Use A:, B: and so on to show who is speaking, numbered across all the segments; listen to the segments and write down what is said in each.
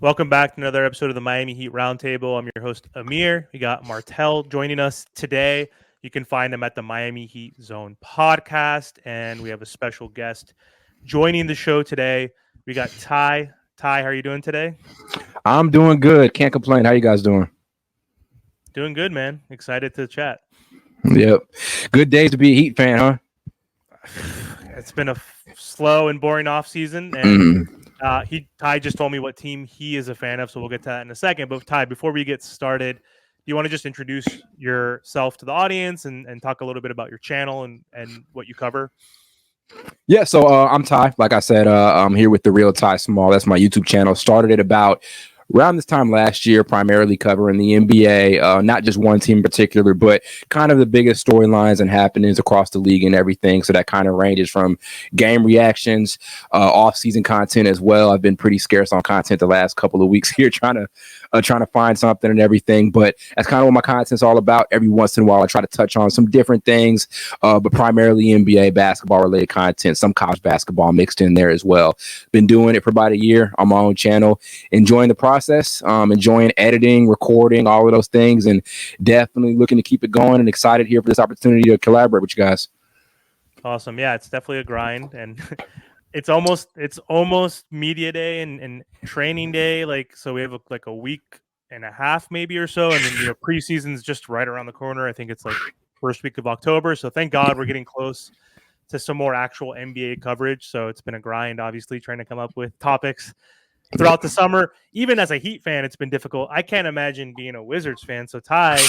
A: Welcome back to another episode of the Miami Heat Roundtable. I'm your host, Amir. We got Martel joining us today. You can find him at the Miami Heat Zone podcast. And we have a special guest joining the show today. We got Ty. Ty, how are you doing today?
B: I'm doing good. Can't complain. How you guys doing?
A: Doing good, man. Excited to chat.
B: Yep. Good days to be a Heat fan, huh?
A: It's been a slow and boring off season, and Ty just told me what team he is a fan of, so we'll get to that in a second. But Ty, before we get started, do you want to just introduce yourself to the audience and talk a little bit about your channel and what you cover?
B: Yeah, so I'm Ty. Like I said, I'm here with The Real Ty Small. That's my YouTube channel. Started it about around this time last year, primarily covering the NBA, not just one team in particular, but kind of the biggest storylines and happenings across the league and everything. So that kind of ranges from game reactions, off-season content as well. I've been pretty scarce on content the last couple of weeks here, trying to find something and everything. But that's kind of what my content's all about. Every once in a while, I try to touch on some different things, but primarily NBA basketball-related content, some college basketball mixed in there as well. Been doing it for about a year on my own channel, enjoying the process, enjoying editing, recording, all of those things, and definitely looking to keep it going and excited here for this opportunity to collaborate with you guys.
A: Awesome. Yeah, it's definitely a grind, and it's almost media day and training day. So we have a week and a half maybe or so, and then preseason's just right around the corner. I think it's like first week of October. So thank God we're getting close to some more actual NBA coverage. So it's been a grind, obviously, trying to come up with topics throughout the summer. Even as a Heat fan, it's been difficult. I can't imagine being a Wizards fan. So Ty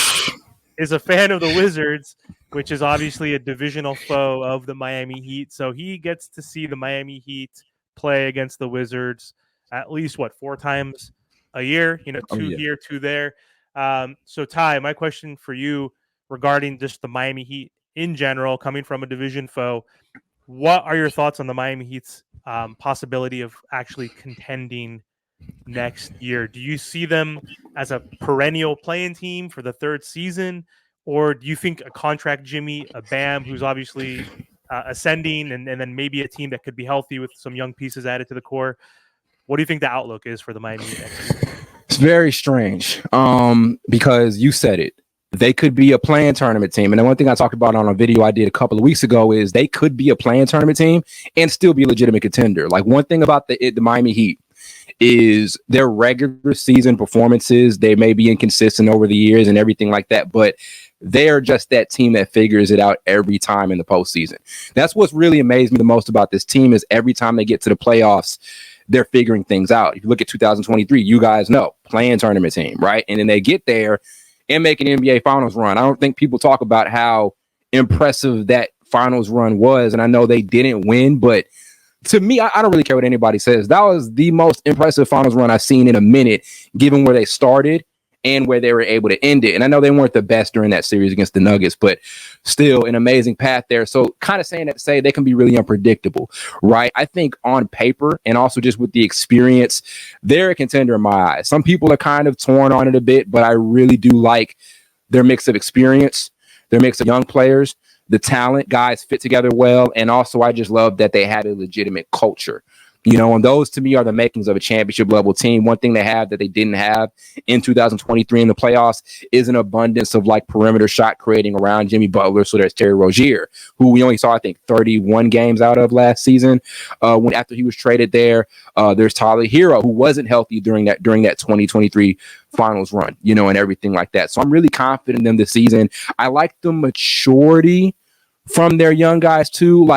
A: is a fan of the Wizards, which is obviously a divisional foe of the Miami Heat. So he gets to see the Miami Heat play against the Wizards at least, 4 times a year, two here, 2 there. So Ty, my question for you regarding just the Miami Heat in general, coming from a division foe, what are your thoughts on the Miami Heat's possibility of actually contending next year? Do you see them as a perennial playing team for the 3rd season, or do you think a contract Jimmy, a Bam, who's obviously ascending, and then maybe a team that could be healthy with some young pieces added to the core? What do you think the outlook is for the Miami Heat next year?
B: It's very strange because you said it. They could be a playing tournament team. And the one thing I talked about on a video I did a couple of weeks ago is they could be a playing tournament team and still be a legitimate contender. Like, one thing about the Miami Heat is their regular season performances. They may be inconsistent over the years and everything like that, but they are just that team that figures it out every time in the postseason. That's what's really amazed me the most about this team, is every time they get to the playoffs, they're figuring things out. If you look at 2023, you guys know, playing tournament team, right? And then they get there and make an NBA Finals run. I don't think people talk about how impressive that Finals run was. And I know they didn't win, but to me, I don't really care what anybody says. That was the most impressive Finals run I've seen in a minute, given where they started and where they were able to end it. And I know they weren't the best during that series against the Nuggets, but still an amazing path there. So kind of saying that to say they can be really unpredictable, right? I think on paper and also just with the experience, they're a contender in my eyes. Some people are kind of torn on it a bit, but I really do like their mix of experience, their mix of young players, the talent. Guys fit together well. And also I just love that they have a legitimate culture. And those to me are the makings of a championship level team. One thing they have that they didn't have in 2023 in the playoffs is an abundance of perimeter shot creating around Jimmy Butler. So there's Terry Rozier, who we only saw, I think, 31 games out of last season after he was traded there. There's Tyler Hero, who wasn't healthy during that 2023 finals run, and everything like that. So I'm really confident in them this season. I like the maturity from their young guys too.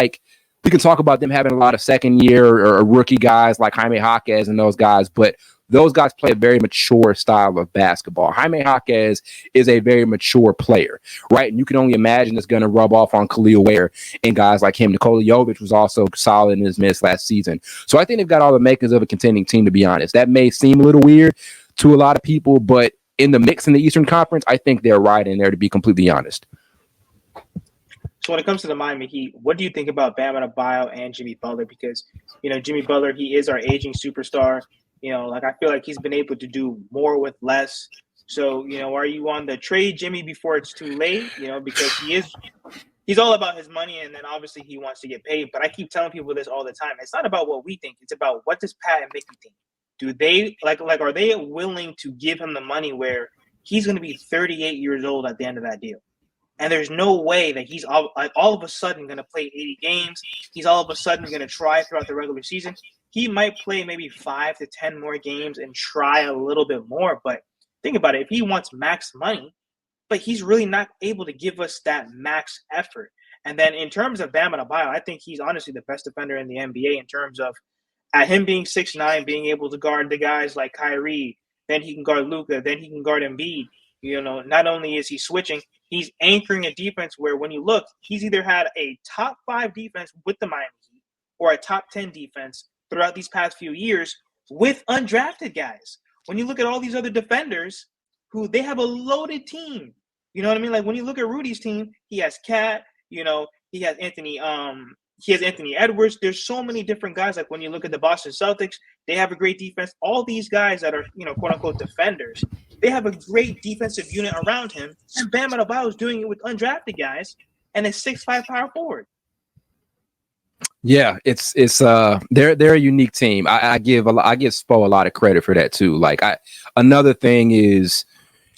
B: We can talk about them having a lot of second year or rookie guys like Jaime Jaquez and those guys, but those guys play a very mature style of basketball. Jaime Jaquez is a very mature player, right? And you can only imagine it's going to rub off on Khalil Ware and guys like him. Nikola Jovic was also solid in his minutes last season. So I think they've got all the makings of a contending team, to be honest. That may seem a little weird to a lot of people, but in the mix in the Eastern Conference, I think they're right in there, to be completely honest.
C: So when it comes to the Miami Heat, what do you think about Bam Adebayo and Jimmy Butler? Because, Jimmy Butler, he is our aging superstar. I feel like he's been able to do more with less. So, are you on the trade Jimmy before it's too late? Because he's all about his money, and then obviously he wants to get paid. But I keep telling people this all the time. It's not about what we think. It's about what does Pat and Mickey think. do they are they willing to give him the money where he's going to be 38 years old at the end of that deal? And there's no way that he's all of a sudden going to play 80 games. He's all of a sudden going to try throughout the regular season. He might play maybe 5 to 10 more games and try a little bit more. But think about it. If he wants max money, but he's really not able to give us that max effort. And then in terms of Bam Adebayo, I think he's honestly the best defender in the NBA in terms of at him being 6'9", being able to guard the guys like Kyrie, then he can guard Luka, then he can guard Embiid. You know, not only is he switching, he's anchoring a defense where when you look, he's either had a top 5 defense with the Miami Heat or a top 10 defense throughout these past few years with undrafted guys. When you look at all these other defenders who they have a loaded team, you know what I mean? Like when you look at Rudy's team, he has Cat, you know, he has Anthony Edwards. There's so many different guys. Like when you look at the Boston Celtics, they have a great defense. All these guys that are, you know, quote unquote defenders, they have a great defensive unit around him. And Bam Adebayo is doing it with undrafted guys and a 6'5" power forward.
B: Yeah, they're a unique team. I give Spo a lot of credit for that too. Like another thing is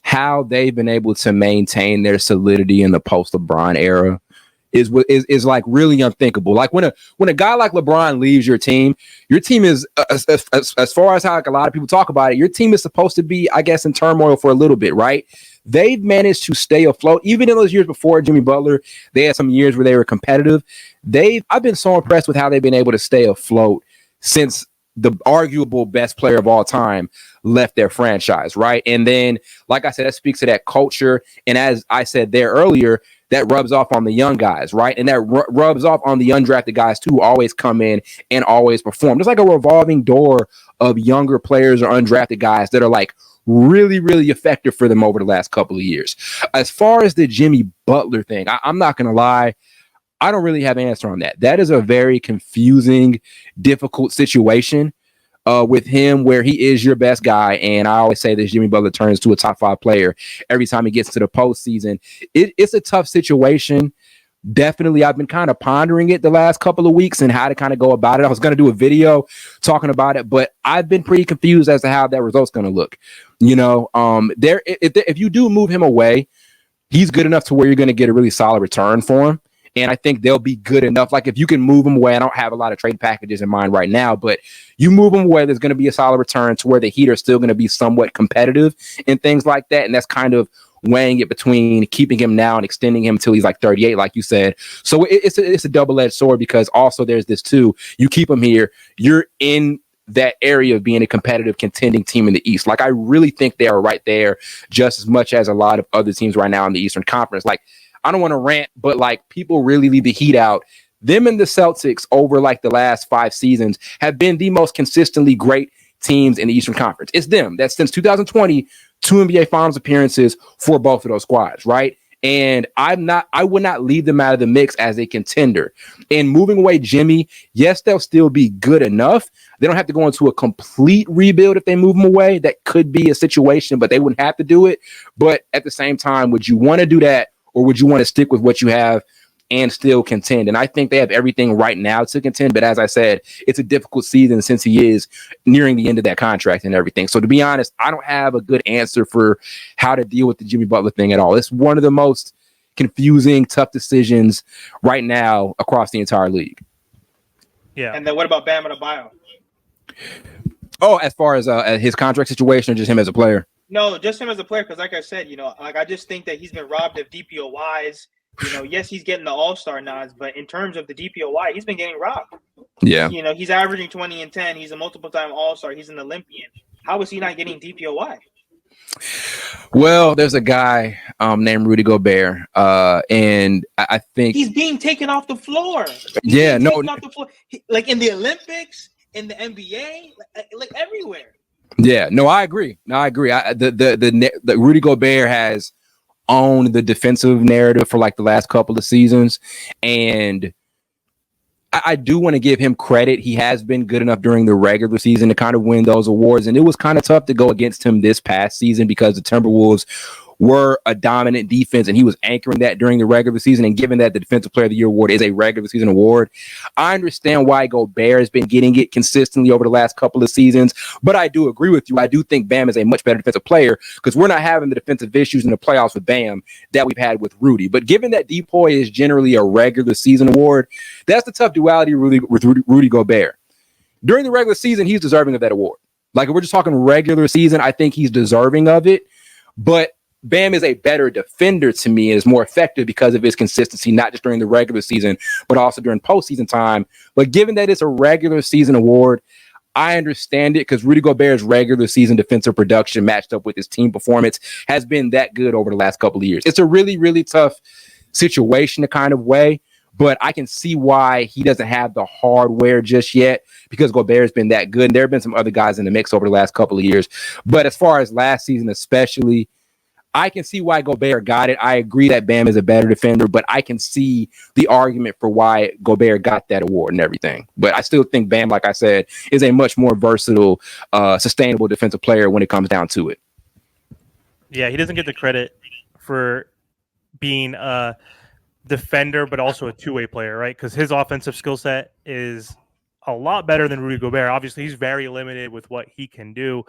B: how they've been able to maintain their solidity in the post LeBron era is like really unthinkable. Like when a guy like LeBron leaves your team is as far as how like a lot of people talk about it, your team is supposed to be, I guess, in turmoil for a little bit, right? They've managed to stay afloat. Even in those years before Jimmy Butler, they had some years where they were competitive. I've been so impressed with how they've been able to stay afloat since the arguable best player of all time left their franchise, right? And then, like I said, that speaks to that culture. And as I said there earlier, that rubs off on the young guys, right? And that rubs off on the undrafted guys too, who always come in and always perform. There's like a revolving door of younger players or undrafted guys that are like really, really effective for them over the last couple of years. As far as the Jimmy Butler thing, I'm not going to lie. I don't really have an answer on that. That is a very confusing, difficult situation with him where he is your best guy. And I always say this, Jimmy Butler turns to a top 5 player every time he gets to the postseason. It's a tough situation. Definitely, I've been kind of pondering it the last couple of weeks and how to kind of go about it. I was going to do a video talking about it, but I've been pretty confused as to how that result's going to look. You know, if you do move him away, he's good enough to where you're going to get a really solid return for him. And I think they'll be good enough. Like if you can move them away, I don't have a lot of trade packages in mind right now, but you move them away, there's going to be a solid return to where the Heat are still going to be somewhat competitive and things like that. And that's kind of weighing it between keeping him now and extending him until he's like 38, like you said. So it's a double-edged sword because also there's this too. You keep him here, you're in that area of being a competitive contending team in the East. Like I really think they are right there just as much as a lot of other teams right now in the Eastern Conference. Like I don't want to rant, but like people really leave the Heat out. Them and the Celtics over like the last 5 seasons have been the most consistently great teams in the Eastern Conference. It's them. That's since 2020, 2 NBA Finals appearances for both of those squads, right? And I would not leave them out of the mix as a contender. And moving away Jimmy, yes, they'll still be good enough. They don't have to go into a complete rebuild if they move them away. That could be a situation, but they wouldn't have to do it. But at the same time, would you want to do that? Or would you want to stick with what you have and still contend? And I think they have everything right now to contend. But as I said, it's a difficult season since he is nearing the end of that contract and everything. So to be honest, I don't have a good answer for how to deal with the Jimmy Butler thing at all. It's one of the most confusing, tough decisions right now across the entire league.
C: Yeah. And then what about Bam Adebayo?
B: Oh, as far as his contract situation or just him as a player?
C: No, just him as a player, because like I said, you know, like I just think that he's been robbed of DPOYs. You know, yes, he's getting the All-Star nods, but in terms of the DPOY, he's been getting robbed.
B: Yeah.
C: You know, he's averaging 20 and 10. He's a multiple-time All-Star. He's an Olympian. How is he not getting DPOY?
B: Well, there's a guy named Rudy Gobert, and I think
C: he's being taken off the floor. Off the floor. Like in the Olympics, in the NBA, like everywhere.
B: Yeah, no, I agree. The Rudy Gobert has owned the defensive narrative for like the last couple of seasons, and I do want to give him credit. He has been good enough during the regular season to kind of win those awards, and it was kind of tough to go against him this past season because the Timberwolves were a dominant defense, and he was anchoring that during the regular season, and given that the Defensive Player of the Year award is a regular season award, I understand why Gobert has been getting it consistently over the last couple of seasons, but I do agree with you. I do think Bam is a much better defensive player because we're not having the defensive issues in the playoffs with Bam that we've had with Rudy. But given that Depoy is generally a regular season award, that's the tough duality with Rudy Gobert. During the regular season, he's deserving of that award. Like, if we're just talking regular season, I think he's deserving of it. But Bam is a better defender to me and is more effective because of his consistency, not just during the regular season, but also during postseason time. But given that it's a regular season award, I understand it because Rudy Gobert's regular season defensive production matched up with his team performance has been that good over the last couple of years. It's a really, really tough situation to kind of weigh, but I can see why he doesn't have the hardware just yet because Gobert's been that good. And there have been some other guys in the mix over the last couple of years. But as far as last season especially, I can see why Gobert got it. I agree that Bam is a better defender, but I can see the argument for why Gobert got that award and everything. But I still think Bam, like I said, is a much more versatile, sustainable defensive player when it comes down to it.
A: Yeah, he doesn't get the credit for being a defender, but also a two-way player, right? Because his offensive skill set is a lot better than Rudy Gobert. Obviously, he's very limited with what he can do.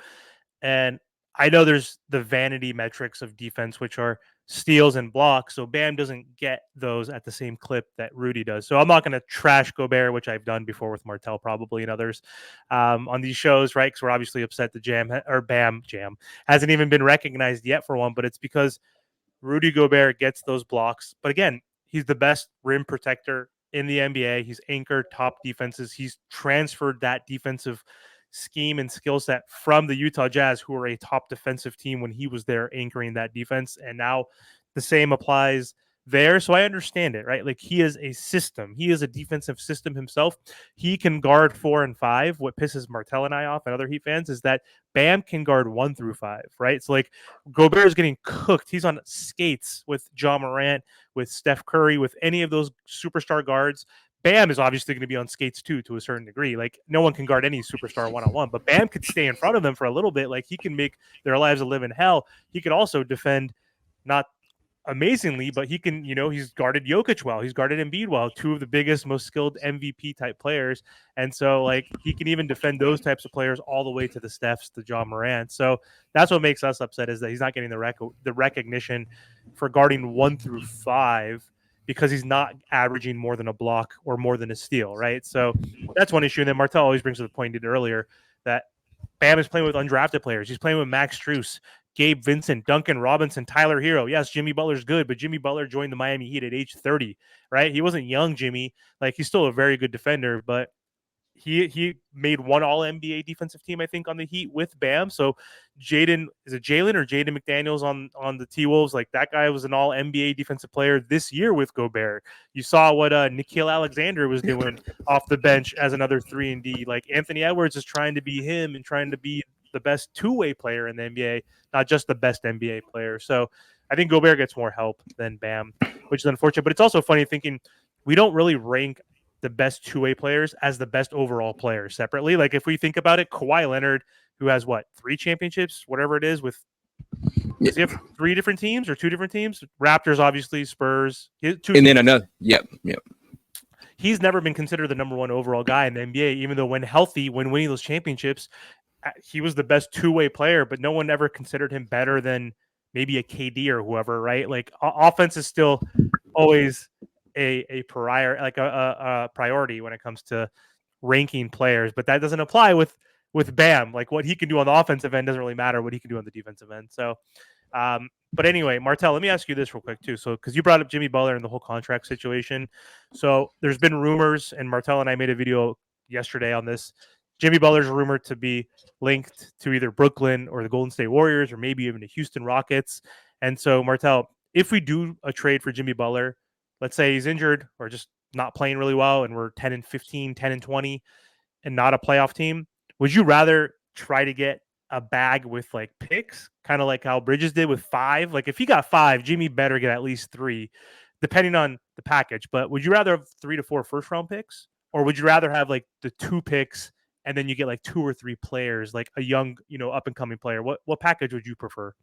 A: And I know there's the vanity metrics of defense, which are steals and blocks. So Bam doesn't get those at the same clip that Rudy does. So I'm not going to trash Gobert, which I've done before with Martell probably and others on these shows, right? Because we're obviously upset the Bam Jam hasn't even been recognized yet for one, but it's because Rudy Gobert gets those blocks. But again, he's the best rim protector in the NBA. He's anchored top defenses. He's transferred that defensive scheme and skill set from the Utah Jazz, who were a top defensive team when he was there anchoring that defense. And now the same applies there. So I understand it, right? Like, he is a system. He is a defensive system himself. He can guard 4 and 5. What pisses Martell and I off and other Heat fans is that Bam can guard 1 through 5, right? So like, Gobert is getting cooked. He's on skates with Ja Morant, with Steph Curry, with any of those superstar guards. Bam is obviously going to be on skates too, to a certain degree. Like, no one can guard any superstar one-on-one, but Bam could stay in front of them for a little bit. Like, he can make their lives a living hell. He could also defend, not amazingly, but he can, he's guarded Jokic well. He's guarded Embiid well, two of the biggest, most skilled MVP type players. And so, like, he can even defend those types of players all the way to the Stephs, to Ja Morant. So that's what makes us upset, is that he's not getting the recognition for guarding 1 through 5, because he's not averaging more than a block or more than a steal, right? So that's one issue. And then Martell always brings to the point he did earlier that Bam is playing with undrafted players. He's playing with Max Strus, Gabe Vincent, Duncan Robinson, Tyler Hero. Yes, Jimmy Butler's good, but Jimmy Butler joined the Miami Heat at age 30, right? He wasn't young Jimmy. Like, he's still a very good defender, but he made one All-NBA defensive team, I think, on the Heat with Bam. So Jalen McDaniels on the T-Wolves? Like, that guy was an All-NBA defensive player this year with Gobert. You saw what Nickeil Alexander was doing off the bench as another 3-and-D. Like, Anthony Edwards is trying to be him and trying to be the best two-way player in the NBA, not just the best NBA player. So I think Gobert gets more help than Bam, which is unfortunate. But it's also funny thinking we don't really rank the best two-way players as the best overall players separately. Like, if we think about it, Kawhi Leonard, who has 3 championships, whatever it is, with does he have 3 different teams or 2 different teams? Raptors, obviously, Spurs, 2
B: and
A: teams.
B: then another. Yep.
A: He's never been considered the number 1 overall guy in the NBA, even though when healthy, when winning those championships, he was the best two-way player, but no one ever considered him better than maybe a KD or whoever, right? Like, offense is still always a priority when it comes to ranking players, but that doesn't apply with Bam. Like, what he can do on the offensive end doesn't really matter what he can do on the defensive end. So, but anyway, Martell, let me ask you this real quick too. So, because you brought up Jimmy Butler and the whole contract situation, so there's been rumors, and Martell and I made a video yesterday on this. Jimmy Butler's rumored to be linked to either Brooklyn or the Golden State Warriors, or maybe even the Houston Rockets. And so, Martell, if we do a trade for Jimmy Butler, let's say he's injured or just not playing really well, and we're 10-15, 10-20, and not a playoff team, would you rather try to get a bag with like picks, kind of like how Bridges did with 5? Like, if he got 5, Jimmy better get at least 3, depending on the package. But would you rather have 3 to 4 first-round picks, or would you rather have like the 2 picks and then you get like 2 or 3 players, like a young, up and coming player? What package would you prefer?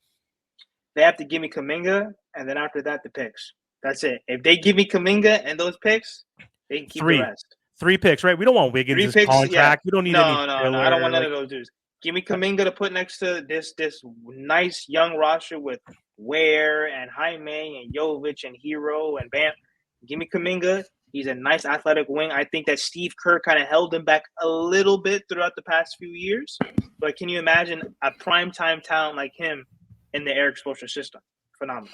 C: they have to give me Kuminga, and then after that, the picks. That's it. If they give me Kuminga and those picks, they can keep the rest.
A: 3 picks, right? We don't want Wiggins'
C: 3 picks,
A: contract.
C: yeah.
A: We don't need any
C: No. I don't want none of those dudes. Give me Kuminga to put next to this nice young roster with Ware and Jaime and Jovic and Hero and Bam. Give me Kuminga. He's a nice athletic wing. I think that Steve Kerr kind of held him back a little bit throughout the past few years. But can you imagine a primetime talent like him in the Eric Spoelstra system? Phenomenal.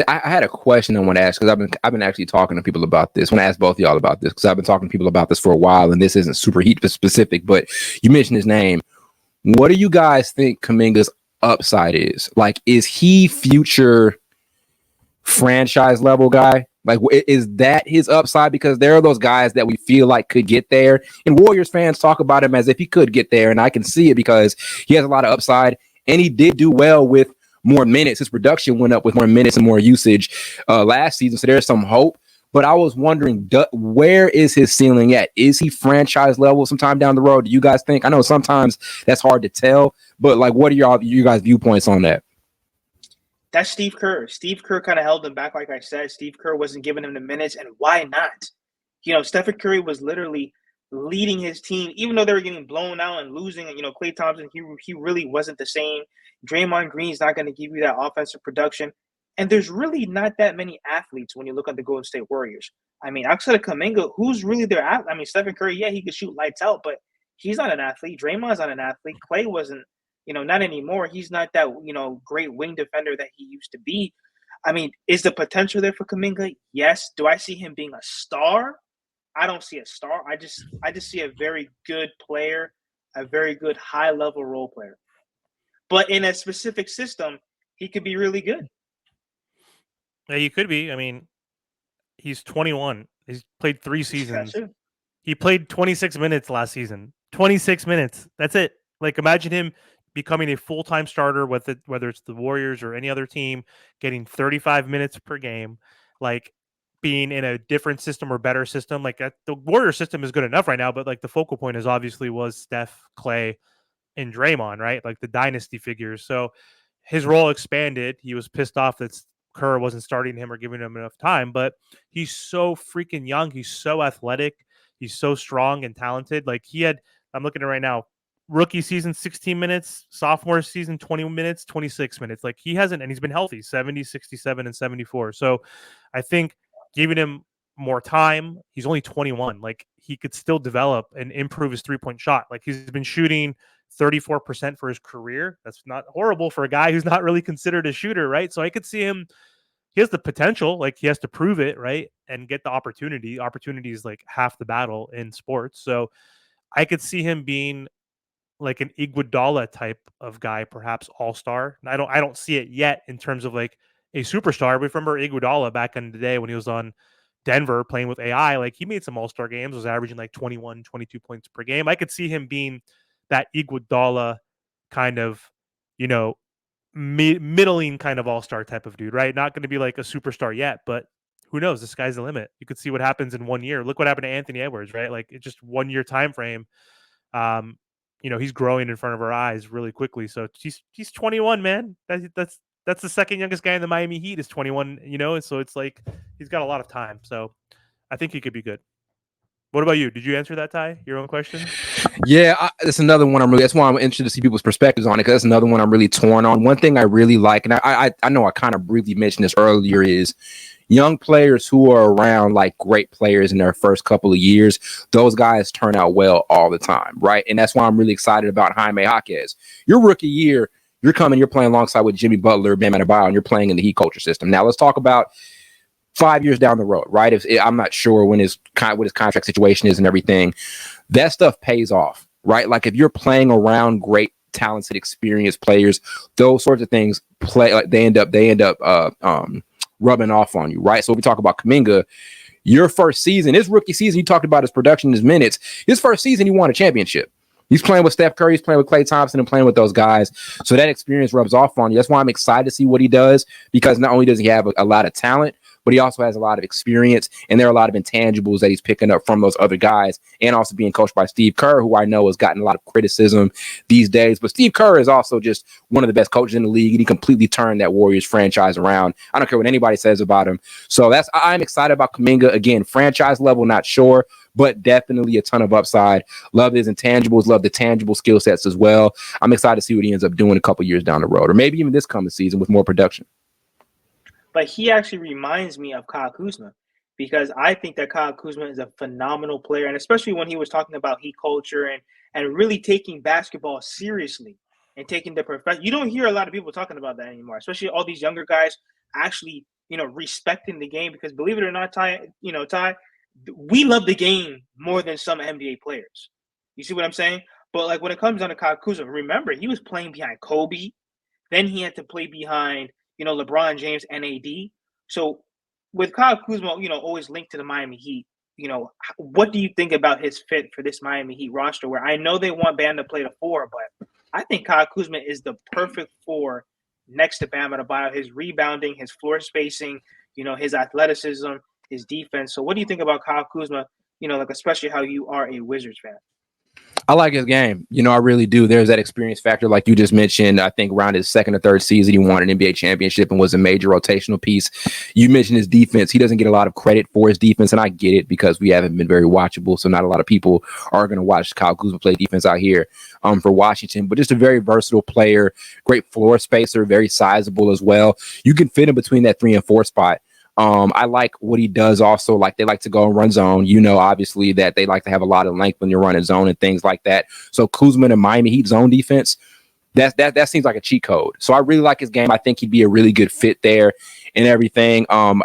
B: I had a question I want to ask, because I've been actually talking to people about this. I want to ask both of y'all about this, because I've been talking to people about this for a while, and this isn't super Heat specific, but you mentioned his name. What do you guys think Kuminga's upside is? Like, is he future franchise level guy? Like, is that his upside? Because there are those guys that we feel like could get there, and Warriors fans talk about him as if he could get there, and I can see it because he has a lot of upside, and he did do well with more minutes. His production went up with more minutes and more usage last season, so there's some hope. But I was wondering, where is his ceiling at? Is he franchise level sometime down the road? Do you guys think? I know sometimes that's hard to tell, but like, what are you guys' viewpoints on that?
C: That's Steve Kerr. Steve Kerr kind of held him back, like I said. Steve Kerr wasn't giving him the minutes, and why not? You know, Stephen Curry was literally leading his team, even though they were getting blown out and losing. And, you know, Klay Thompson, he really wasn't the same. Draymond Green's not going to give you that offensive production. And there's really not that many athletes when you look at the Golden State Warriors. I mean, outside of Kuminga, who's really their athlete? I mean, Stephen Curry, yeah, he could shoot lights out, but he's not an athlete. Draymond's not an athlete. Klay wasn't, you know, not anymore. He's not that, you know, great wing defender that he used to be. I mean, is the potential there for Kuminga? Yes. Do I see him being a star? I don't see a star. I just see a very good player, a very good high-level role player. But in a specific system, he could be really good.
A: Yeah, he could be. I mean, he's 21. He's played 3 seasons. He played 26 minutes last season. 26 minutes. That's it. Like, imagine him becoming a full-time starter, whether it's the Warriors or any other team, getting 35 minutes per game, like being in a different system or better system. Like, the Warrior system is good enough right now, but like the focal point is obviously was Steph, Klay, and Draymond, right? Like the dynasty figures. So his role expanded. He was pissed off that Kerr wasn't starting him or giving him enough time, but he's so freaking young. He's so athletic. He's so strong and talented. Like I'm looking at it right now, rookie season, 16 minutes, sophomore season, 20 minutes, 26 minutes. Like he hasn't, and he's been healthy, 70, 67, and 74. So I think giving him more time, he's only 21. Like he could still develop and improve his 3-point shot. Like he's been shooting 34% for his career. That's not horrible for a guy who's not really considered a shooter, right? So I could see him, he has the potential, like he has to prove it, right? And get the opportunity. Opportunity is like half the battle in sports. So I could see him being like an Iguodala type of guy, perhaps all-star. I don't see it yet in terms of like a superstar. But remember Iguodala back in the day when he was on Denver playing with AI, like he made some all-star games, was averaging like 21, 22 points per game. I could see him being that Iguodala kind of, you know, middling kind of all-star type of dude, right? Not going to be like a superstar yet, but who knows? The sky's the limit. You could see what happens in 1 year. Look what happened to Anthony Edwards, right? Like it's just 1 year time frame. You know, he's growing in front of our eyes really quickly. So he's 21, man. That's the second youngest guy in the Miami Heat is 21, you know? So it's like he's got a lot of time. So I think he could be good. What about you? Did you answer that, Ty? Your own question?
B: Yeah, that's another one that's why I'm interested to see people's perspectives on it, because that's another one I'm really torn on. One thing I really like, and I know I kind of briefly mentioned this earlier, is young players who are around like great players in their first couple of years. Those guys turn out well all the time, right? And that's why I'm really excited about Jaime Jaquez. Your rookie year, you're playing alongside with Jimmy Butler, Bam Adebayo, and you're playing in the Heat culture system. Now let's talk about 5 years down the road, right? I'm not sure what his contract situation is and everything. That stuff pays off, right? Like if you're playing around great, talented, experienced players, those sorts of things they end up rubbing off on you, right? So if we talk about Kuminga, your first season, his rookie season, you talked about his production, his minutes. His first season, he won a championship. He's playing with Steph Curry, he's playing with Klay Thompson, and playing with those guys. So that experience rubs off on you. That's why I'm excited to see what he does, because not only does he have a lot of talent, but he also has a lot of experience, and there are a lot of intangibles that he's picking up from those other guys, and also being coached by Steve Kerr, who I know has gotten a lot of criticism these days. But Steve Kerr is also just one of the best coaches in the league, and he completely turned that Warriors franchise around. I don't care what anybody says about him. So I'm excited about Kuminga. Again, franchise level, not sure, but definitely a ton of upside. Love his intangibles, love the tangible skill sets as well. I'm excited to see what he ends up doing a couple years down the road, or maybe even this coming season with more production.
C: But he actually reminds me of Kyle Kuzma, because I think that Kyle Kuzma is a phenomenal player, and especially when he was talking about Heat culture and really taking basketball seriously and taking the profession. You don't hear a lot of people talking about that anymore, especially all these younger guys actually, respecting the game, because believe it or not, Ty, we love the game more than some NBA players. You see what I'm saying? But like when it comes down to Kyle Kuzma, remember, he was playing behind Kobe. Then he had to play behind, LeBron James and AD. So with Kyle Kuzma, always linked to the Miami Heat, what do you think about his fit for this Miami Heat roster, where I know they want Bam to play the 4, but I think Kyle Kuzma is the perfect 4 next to Bam Adebayo. His rebounding, his floor spacing, his athleticism, his defense. So what do you think about Kyle Kuzma, especially how you are a Wizards fan?
B: I like his game. I really do. There's that experience factor, like you just mentioned. I think around his second or third season, he won an NBA championship and was a major rotational piece. You mentioned his defense. He doesn't get a lot of credit for his defense, and I get it because we haven't been very watchable, so not a lot of people are going to watch Kyle Kuzma play defense out here for Washington. But just a very versatile player, great floor spacer, very sizable as well. You can fit him between that 3 and 4 spot. I like what he does also. Like, they like to go and run zone. Obviously that they like to have a lot of length when you're running zone and things like that. So Kuzma and Miami Heat zone defense, that seems like a cheat code. So I really like his game. I think he'd be a really good fit there and everything. I'm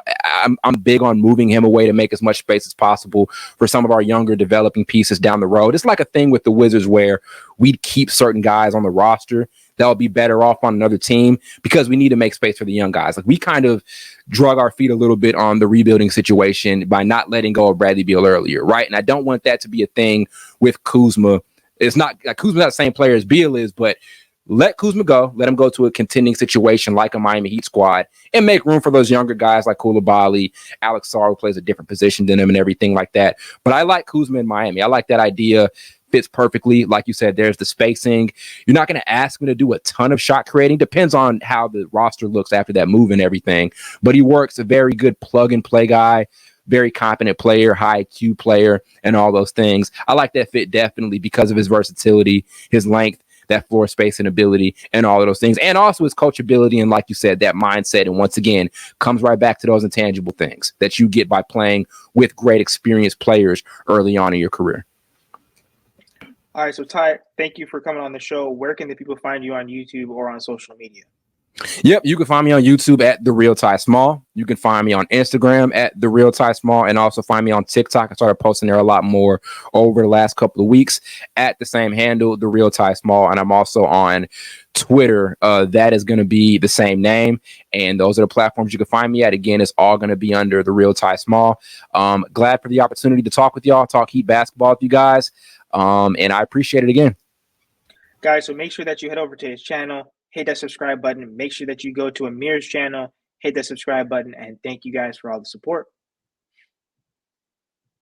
B: big on moving him away to make as much space as possible for some of our younger developing pieces down the road. It's like a thing with the Wizards where we'd keep certain guys on the roster that would be better off on another team because we need to make space for the young guys. Like, we kind of drug our feet a little bit on the rebuilding situation by not letting go of Bradley Beal earlier, right? And I don't want that to be a thing with Kuzma. It's not like Kuzma's not the same player as Beal is, but let Kuzma go. Let him go to a contending situation like a Miami Heat squad and make room for those younger guys like Koulibaly, Alex Sarr, who plays a different position than him and everything like that. But I like Kuzma in Miami. I like that idea. Fits perfectly. Like you said, there's the spacing. You're not going to ask him to do a ton of shot creating. Depends on how the roster looks after that move and everything. But he works, a very good plug and play guy, very competent player, high IQ player, and all those things. I like that fit definitely because of his versatility, his length, that floor space and ability, and all of those things. And also his coachability and, like you said, that mindset. And once again, comes right back to those intangible things that you get by playing with great experienced players early on in your career.
C: All right, so Ty, thank you for coming on the show. Where can the people find you on YouTube or on social media?
B: Yep, you can find me on YouTube at The Real Ty Small. You can find me on Instagram at The Real Ty Small, and also find me on TikTok. I started posting there a lot more over the last couple of weeks at the same handle, The Real Ty Small. And I'm also on Twitter. That is going to be the same name, and those are the platforms you can find me at. Again, it's all going to be under The Real Ty Small. Glad for the opportunity to talk with y'all, talk Heat basketball with you guys, and I appreciate it again.
C: Guys, so make sure that you head over to his channel, hit that subscribe button. Make sure that you go to Amir's channel, hit that subscribe button, and thank you guys for all the support.